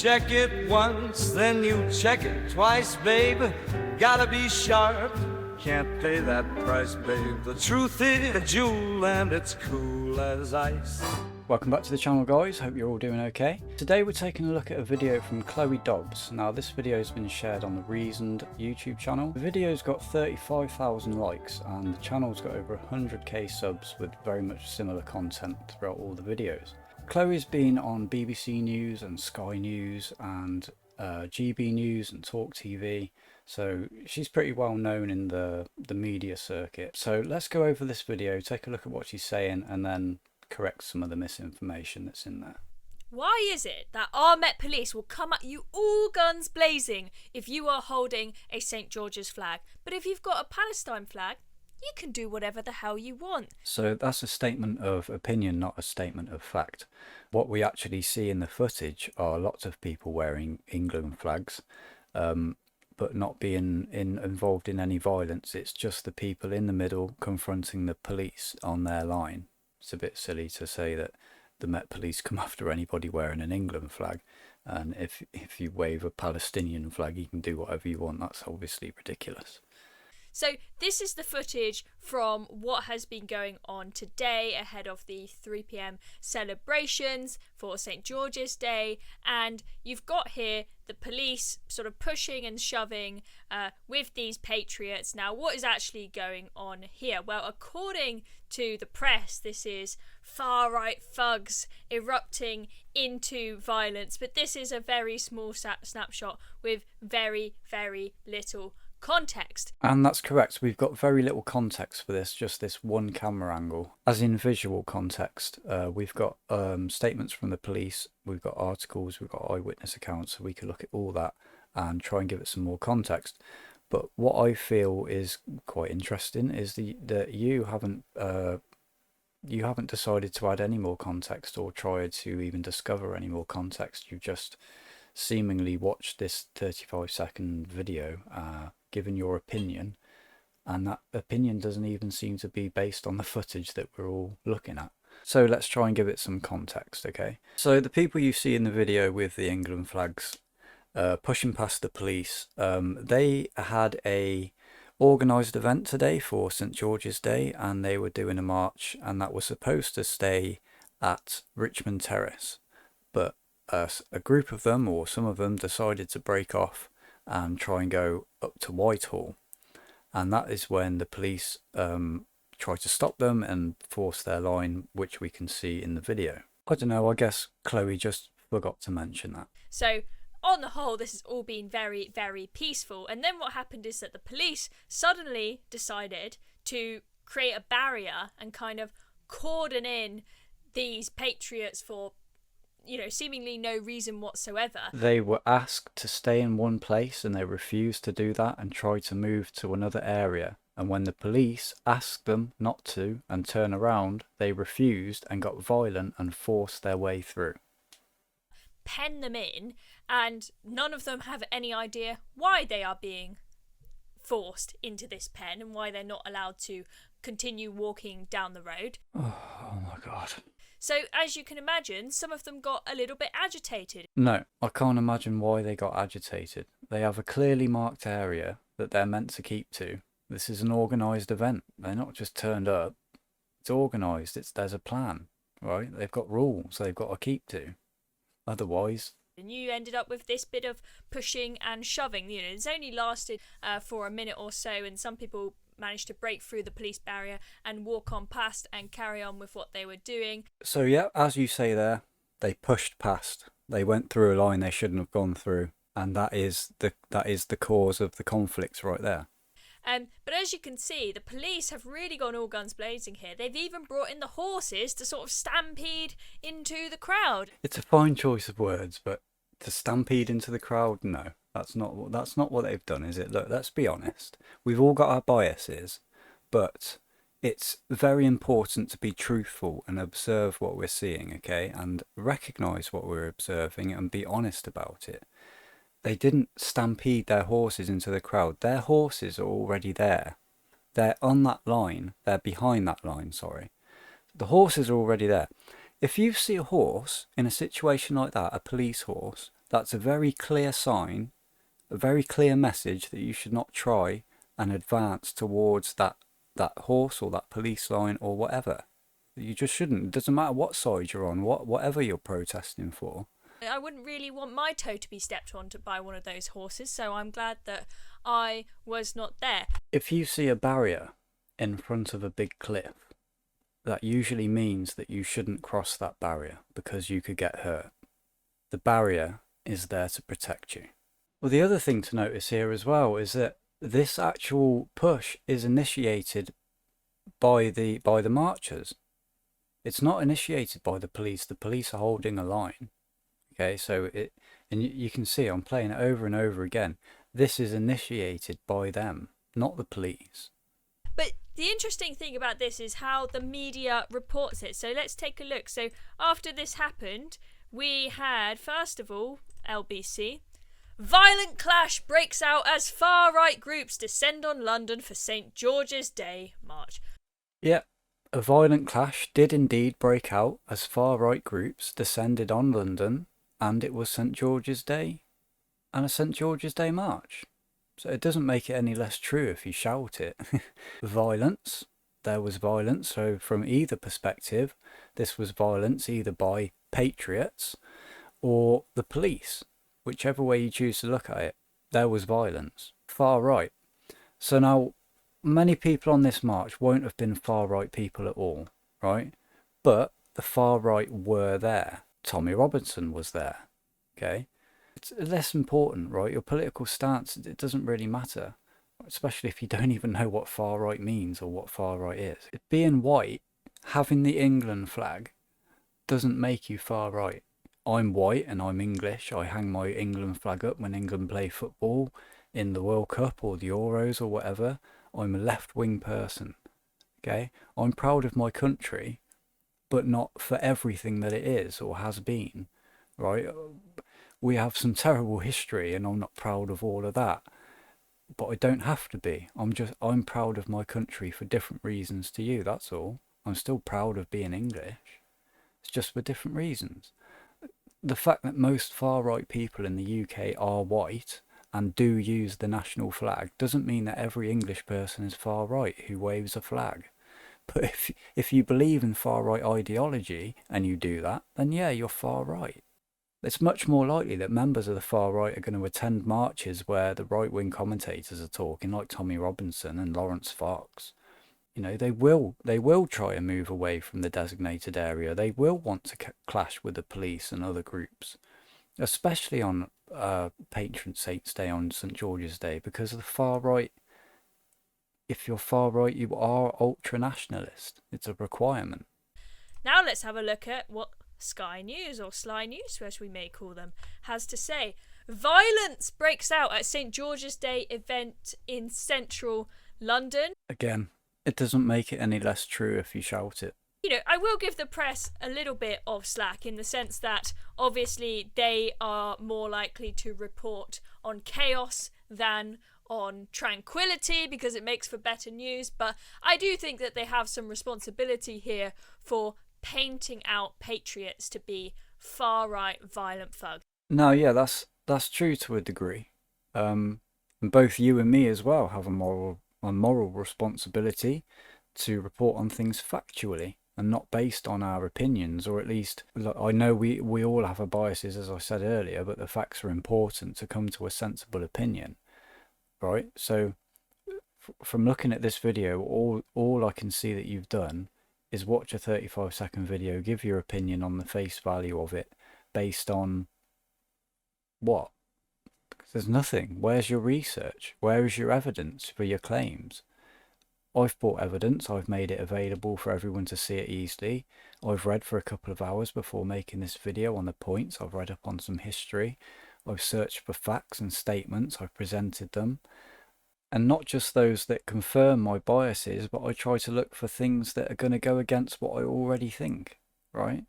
check it once, then you check it twice, babe. Gotta be sharp, can't pay that price, babe. The truth is a jewel and it's cool as ice. Welcome back to the channel, guys. Hope you're all doing okay. Today we're taking a look at a video from Chloe Dobbs. Now this video has been shared on the Reasoned YouTube channel. The video's got 35,000 likes and the channel's got over 100k subs with very much similar content throughout all the videos. Chloe's been on BBC News and Sky News and GB News and Talk TV, so she's pretty well known in the media circuit. So let's go over this video, take a look at what she's saying and then correct some of the misinformation that's in there. Why is it that our Met Police will come at you all guns blazing if you are holding a St. George's flag, but if you've got a Palestine flag, you can do whatever the hell you want? So that's a statement of opinion, not a statement of fact. What we actually see in the footage are lots of people wearing England flags, but not being involved in any violence. It's just the people in the middle confronting the police on their line. It's a bit silly to say that the Met Police come after anybody wearing an England flag, and if you wave a Palestinian flag you can do whatever you want. That's obviously ridiculous. So this is the footage from what has been going on today ahead of the 3 p.m. celebrations for St. George's Day, and you've got here the police sort of pushing and shoving with these patriots. Now, what is actually going on here? Well, according to the press, this is far-right thugs erupting into violence, but this is a very small snapshot with very, very little context. And that's correct. We've got very little context for this, just this one camera angle. As in visual context, we've got statements from the police, we've got articles, we've got eyewitness accounts, so we could look at all that and try and give it some more context. But what I feel is quite interesting is that you haven't decided to add any more context or tried to even discover any more context. You've just seemingly watched this 35-second video, given your opinion, and that opinion doesn't even seem to be based on the footage that we're all looking at. So let's try and give it some context, okay? So the people you see in the video with the England flags pushing past the police, they had a organised event today for St. George's Day, and they were doing a march, and that was supposed to stay at Richmond Terrace, but a group of them, or some of them, decided to break off and try and go up to Whitehall, and that is when the police tried to stop them and force their line, which we can see in the video. I don't know, I guess Chloe just forgot to mention that. So on the whole, this has all been very, very peaceful, and then what happened is that the police suddenly decided to create a barrier and kind of cordon in these patriots for, you know, seemingly no reason whatsoever. They were asked to stay in one place and they refused to do that and tried to move to another area. And when the police asked them not to and turn around, they refused and got violent and forced their way through. Pen them in, and none of them have any idea why they are being forced into this pen and why they're not allowed to continue walking down the road. Oh my god. So, as you can imagine, some of them got a little bit agitated. No, I can't imagine why they got agitated. They have a clearly marked area that they're meant to keep to. This is an organised event. They're not just turned up. It's organised. There's a plan, right? They've got rules they've got to keep to. Otherwise... And you ended up with this bit of pushing and shoving. You know, it's only lasted for a minute or so, and some people managed to break through the police barrier and walk on past and carry on with what they were doing. So yeah, as you say there, they pushed past. They went through a line they shouldn't have gone through, and that is the cause of the conflict right there. But as you can see, the police have really gone all guns blazing here. They've even brought in the horses to sort of stampede into the crowd. It's a fine choice of words, but to stampede into the crowd, no. That's not what they've done, is it? Look, let's be honest. We've all got our biases, but it's very important to be truthful and observe what we're seeing, okay? And recognise what we're observing and be honest about it. They didn't stampede their horses into the crowd. Their horses are already there. They're on that line. They're behind that line, sorry. The horses are already there. If you see a horse in a situation like that, a police horse, That's a very clear sign, a very clear message that you should not try and advance towards that horse or that police line or whatever. You just shouldn't. It doesn't matter what side you're on, whatever you're protesting for. I wouldn't really want my toe to be stepped on by one of those horses, so I'm glad that I was not there. If you see a barrier in front of a big cliff, that usually means that you shouldn't cross that barrier because you could get hurt. The barrier is there to protect you. Well, the other thing to notice here as well is that this actual push is initiated by the marchers. It's not initiated by the police. The police are holding a line. Okay, so and you can see I'm playing it over and over again. This is initiated by them, not the police. But the interesting thing about this is how the media reports it. So let's take a look. So after this happened, we had, first of all, LBC. Violent clash breaks out as far-right groups descend on London for St. George's Day march. Yeah, a violent clash did indeed break out as far-right groups descended on London, and it was St. George's Day and a St. George's Day march. So it doesn't make it any less true if you shout it. Violence, there was violence, so from either perspective, this was violence either by patriots or the police. Whichever way you choose to look at it, there was violence. Far right. So now, many people on this march won't have been far right people at all, right? But the far right were there. Tommy Robinson was there, okay? It's less important, right? Your political stance, it doesn't really matter, especially if you don't even know what far right means or what far right is. Being white, having the England flag, doesn't make you far right. I'm white and I'm English. I hang my England flag up when England play football in the World Cup or the Euros or whatever. I'm a left-wing person, okay? I'm proud of my country, but not for everything that it is or has been, right? We have some terrible history and I'm not proud of all of that, but I don't have to be. I'm proud of my country for different reasons to you, that's all. I'm still proud of being English. It's just for different reasons. The fact that most far-right people in the UK are white and do use the national flag doesn't mean that every English person is far-right who waves a flag. But if you believe in far-right ideology and you do that, then yeah, you're far-right. It's much more likely that members of the far-right are going to attend marches where the right-wing commentators are talking, like Tommy Robinson and Lawrence Fox. You know, they will try and move away from the designated area. They will want to clash with the police and other groups, especially on patron saint's day, on St. George's Day, because of the far right. If you're far right, you are ultra-nationalist. It's a requirement. Now let's have a look at what Sky News, or Sly News as we may call them, has to say. Violence breaks out at St. George's Day event in central London. Again, it doesn't make it any less true if you shout it. You know, I will give the press a little bit of slack in the sense that obviously they are more likely to report on chaos than on tranquility because it makes for better news, but I do think that they have some responsibility here for painting out patriots to be far-right violent thugs. No, yeah, that's true to a degree. And both you and me as well have a moral responsibility to report on things factually and not based on our opinions, or at least, look, I know we all have our biases, as I said earlier, but the facts are important to come to a sensible opinion, right? So from looking at this video, all I can see that you've done is watch a 35-second video, give your opinion on the face value of it based on what? Because there's nothing. Where's your research? Where is your evidence for your claims? I've brought evidence. I've made it available for everyone to see it easily. I've read for a couple of hours before making this video on the points. I've read up on some history. I've searched for facts and statements. I've presented them. And not just those that confirm my biases, but I try to look for things that are going to go against what I already think, right?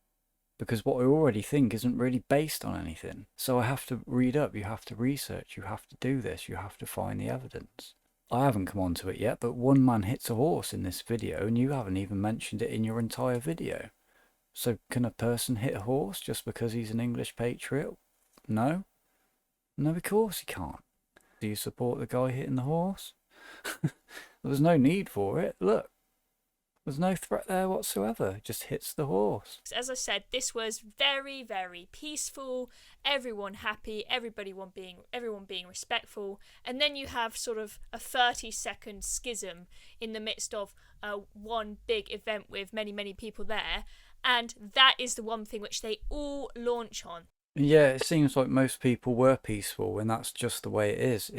Because what I already think isn't really based on anything. So I have to read up, you have to research, you have to do this, you have to find the evidence. I haven't come on to it yet, but one man hits a horse in this video and you haven't even mentioned it in your entire video. So can a person hit a horse just because he's an English patriot? No? No, of course he can't. Do you support the guy hitting the horse? There was no need for it. Look, there's no threat there whatsoever. It just hits the horse. As I said, this was very, very peaceful. Everyone happy. Everyone being respectful. And then you have sort of a 30-second schism in the midst of one big event with many, many people there. And that is the one thing which they all launch on. Yeah, it seems like most people were peaceful, and that's just the way it is.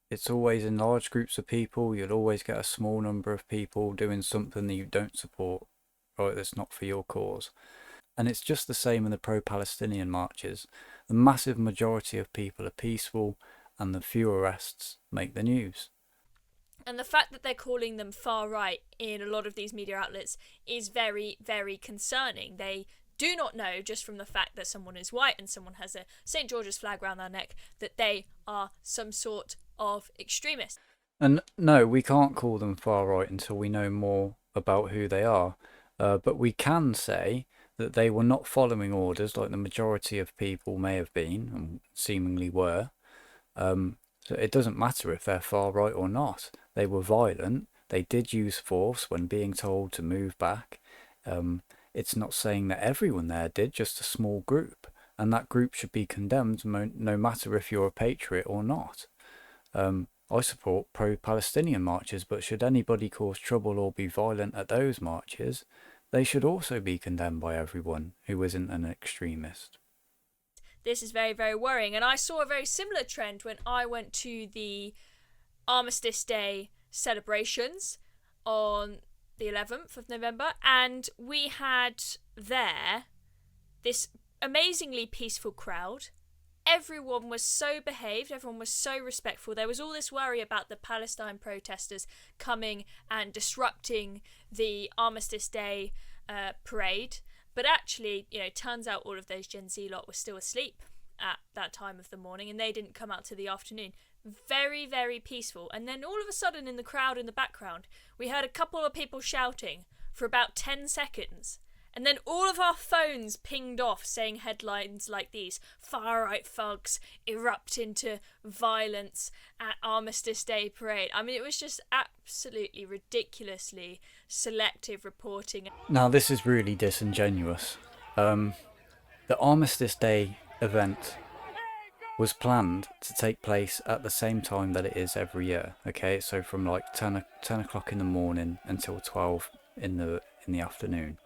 It's always in large groups of people. You'll always get a small number of people doing something that you don't support, right? That's not for your cause. And it's just the same in the pro-Palestinian marches. The massive majority of people are peaceful, and the few arrests make the news. And the fact that they're calling them far right in a lot of these media outlets is very, very concerning. They do not know, just from the fact that someone is white and someone has a St. George's flag around their neck, that they are some sort of extremist. And no, we can't call them far right until we know more about who they are. But we can say that they were not following orders like the majority of people may have been and seemingly were. So it doesn't matter if they're far right or not. They were violent. They did use force when being told to move back. It's not saying that everyone there did, just a small group. And that group should be condemned no matter if you're a patriot or not. I support pro-Palestinian marches, but should anybody cause trouble or be violent at those marches, they should also be condemned by everyone who isn't an extremist. This is very, very worrying. And I saw a very similar trend when I went to the Armistice Day celebrations on the 11th of November, and we had there this amazingly peaceful crowd. Everyone was so behaved, everyone was so respectful. There was all this worry about the Palestine protesters coming and disrupting the Armistice Day parade, but actually, turns out all of those Gen Z lot were still asleep at that time of the morning, and they didn't come out till the afternoon. Very, very peaceful. And then all of a sudden, in the crowd in the background, we heard a couple of people shouting for about 10 seconds. And then all of our phones pinged off saying headlines like these: far-right thugs erupt into violence at Armistice Day parade. I mean, it was just absolutely ridiculously selective reporting. Now, this is really disingenuous. The Armistice Day event was planned to take place at the same time that it is every year. Okay, so from like 10 o'clock in the morning until 12 in the afternoon.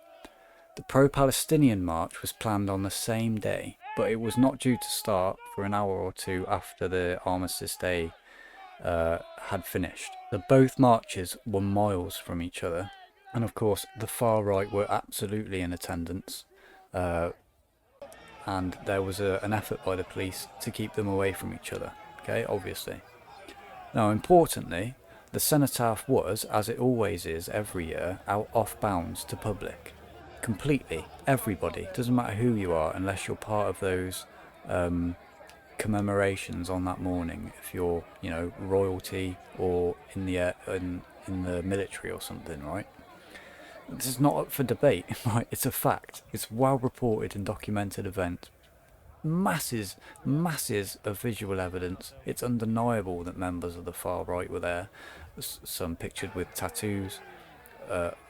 The pro-Palestinian march was planned on the same day, but it was not due to start for an hour or two after the Armistice Day had finished. Both marches were miles from each other, and of course the far right were absolutely in attendance, and there was an effort by the police to keep them away from each other, okay, obviously. Now, importantly, the cenotaph was, as it always is every year, out off bounds to public. Completely. Everybody. Doesn't matter who you are, unless you're part of those commemorations on that morning. If you're, royalty or in the military or something, right? This is not up for debate, right? It's a fact. It's well reported and documented event. Masses of visual evidence. It's undeniable that members of the far right were there. Some pictured with tattoos.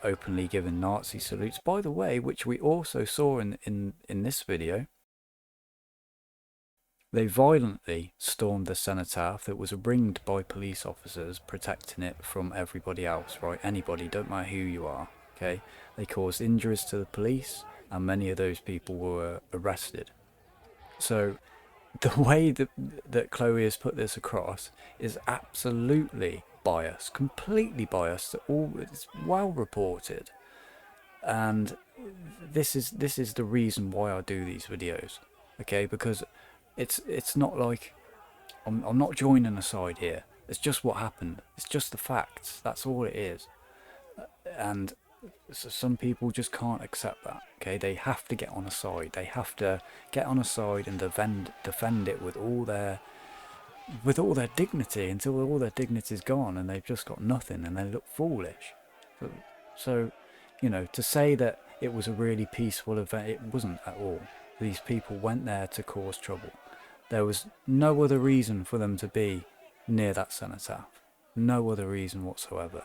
Openly given Nazi salutes, by the way, which we also saw in this video. They violently stormed the cenotaph that was ringed by police officers protecting it from everybody else, right? Anybody, don't matter who you are, okay? They caused injuries to the police, and many of those people were arrested. So the way that Chloe has put this across is absolutely biased, completely biased. It's well reported, and this is the reason why I do these videos, okay? Because it's not like I'm not joining a side here. It's just what happened. It's just the facts. That's all it is. And so some people just can't accept that. Okay, they have to get on a side. They have to get on a side and defend it with all their dignity until all their dignity is gone, and they've just got nothing, and they look foolish. So to say that it was a really peaceful event, it wasn't at all. These people went there to cause trouble. There was no other reason for them to be near that cenotaph. No other reason whatsoever.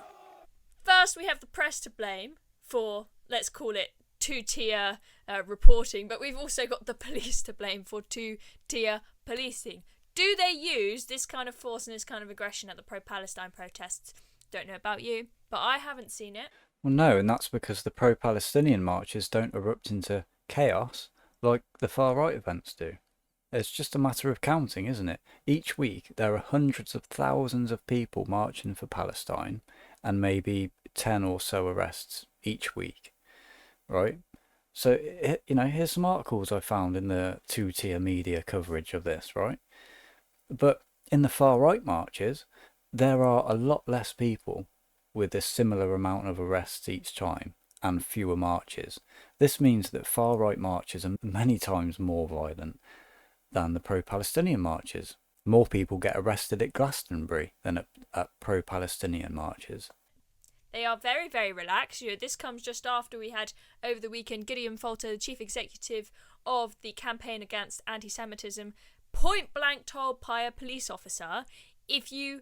First, we have the press to blame for, let's call it, two-tier reporting, but we've also got the police to blame for two-tier policing. Do they use this kind of force and this kind of aggression at the pro-Palestine protests? Don't know about you, but I haven't seen it. Well, no, and that's because the pro-Palestinian marches don't erupt into chaos like the far-right events do. It's just a matter of counting, isn't it? Each week there are hundreds of thousands of people marching for Palestine and maybe 10 or so arrests each week, right? So, you know, here's some articles I found in the two-tier media coverage of this, right? But in the far-right marches, there are a lot less people with a similar amount of arrests each time and fewer marches. This means that far-right marches are many times more violent than the pro-Palestinian marches. More people get arrested at Glastonbury than at pro-Palestinian marches. They are very, very relaxed. You know, this comes just after we had, over the weekend, Gideon Falter, the chief executive of the Campaign Against Anti-Semitism, point-blank told by a police officer, if you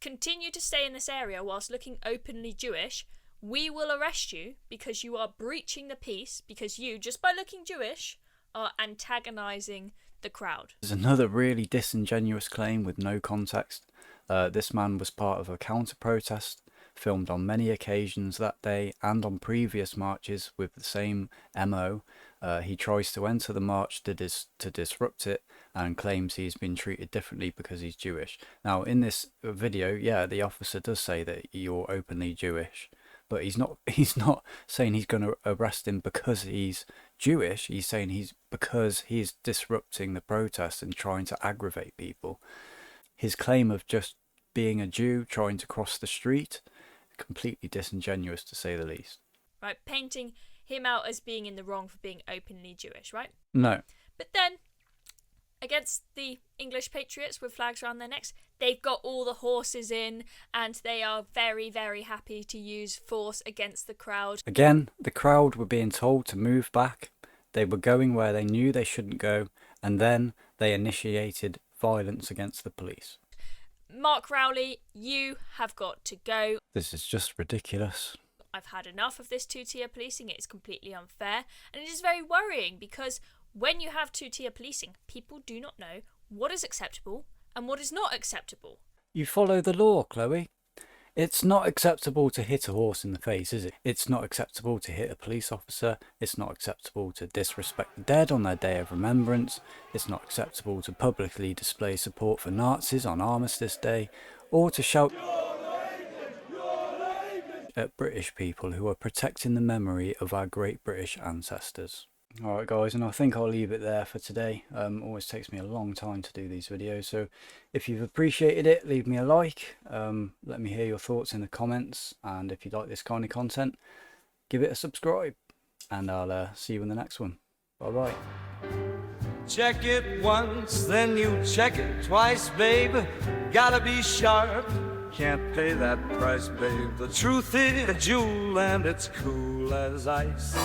continue to stay in this area whilst looking openly Jewish, we will arrest you because you are breaching the peace, because you, just by looking Jewish, are antagonising the crowd. There's another really disingenuous claim with no context. This man was part of a counter-protest filmed on many occasions that day and on previous marches with the same MO. He tries to enter the march to disrupt it and claims he's been treated differently because he's Jewish. Now, in this video, yeah, the officer does say that you're openly Jewish, but he's not saying he's going to arrest him because he's Jewish. He's saying because he's disrupting the protest and trying to aggravate people. His claim of just being a Jew trying to cross the street, completely disingenuous to say the least. Right, painting him out as being in the wrong for being openly Jewish, right? No. But then, against the English patriots with flags around their necks, they've got all the horses in and they are very, very happy to use force against the crowd. Again, the crowd were being told to move back. They were going where they knew they shouldn't go, and then they initiated violence against the police. Mark Rowley, you have got to go. This is just ridiculous. I've had enough of this two-tier policing. It is completely unfair, and it is very worrying because when you have two-tier policing, people do not know what is acceptable and what is not acceptable. You follow the law, Chloe. It's not acceptable to hit a horse in the face, is it? It's not acceptable to hit a police officer. It's not acceptable to disrespect the dead on their Day of Remembrance. It's not acceptable to publicly display support for Nazis on Armistice Day, or to shout at British people who are protecting the memory of our great British ancestors. Alright guys, and I think I'll leave it there for today. Always takes me a long time to do these videos, so if you've appreciated it, leave me a like. Let me hear your thoughts in the comments, and if you like this kind of content, give it a subscribe, and I'll see you in the next one. Bye bye. Check it once, then you check it twice, babe. Gotta be sharp, can't pay that price, babe. The truth is a jewel and it's cool as ice.